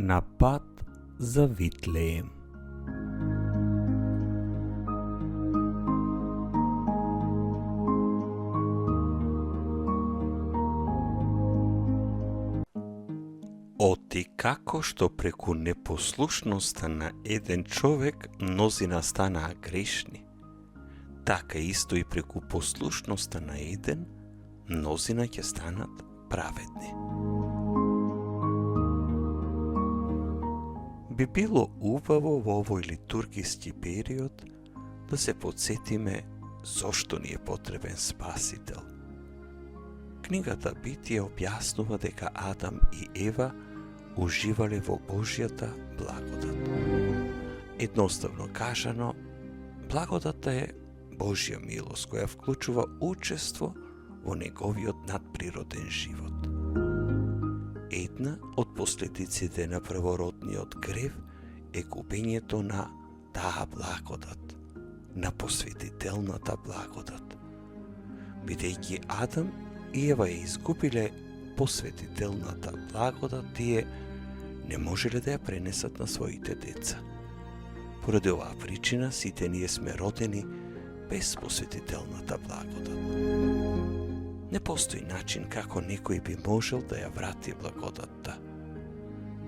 На пат за Витлеем. Оти како што преку непослушноста на еден човек мнозина станаа грешни, така исто и преку послушноста на еден мнозина ќе станат праведни. Би било убаво во овој литургиски период да се потсетиме зошто ни е потребен Спасител. Книгата Битие објаснува дека Адам и Ева уживале во Божјата благодат. Едноставно кажано, благодата е Божја милост која вклучува учество во неговиот надприроден живот. Една од последиците на првородниот грев е губењето на таа благодат, на посветителната благодат. Бидејќи Адам и Ева ја изгубиле посветителната благодат, тие не можеле да ја пренесат на своите деца. Поради оваа причина сите ние сме родени без посветителната благодат. Не постои начин како некој би можел да ја врати благодатта.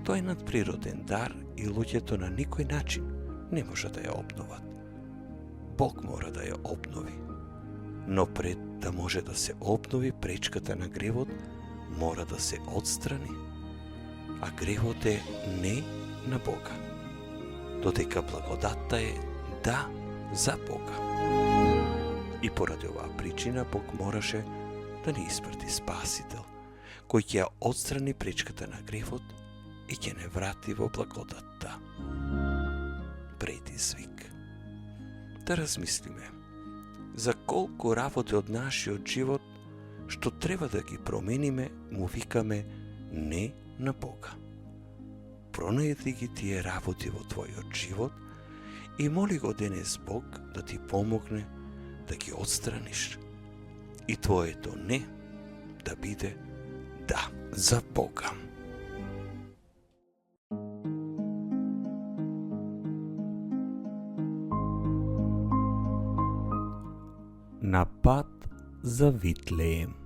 Тој е надприроден дар и луѓето на никој начин не може да ја обноват. Бог мора да ја обнови. Но пред да може да се обнови, пречката на гревот мора да се отстрани. А гревот е не на Бога, додека благодатта е да за Бога. И поради оваа причина Бог мораше да ни испрати Спасител, кој ќе ја отстрани пречката на гревот и ќе не врати во благодатта. Предизвик. Да размислиме за колку работи од нашиот живот што треба да ги промениме, му викаме не на Бога. Пронајди ги тие работи во твојот живот и моли го денес Бог да ти помогне да ги отстраниш и твоето не да биде да за Бога. На пат за Витлеем.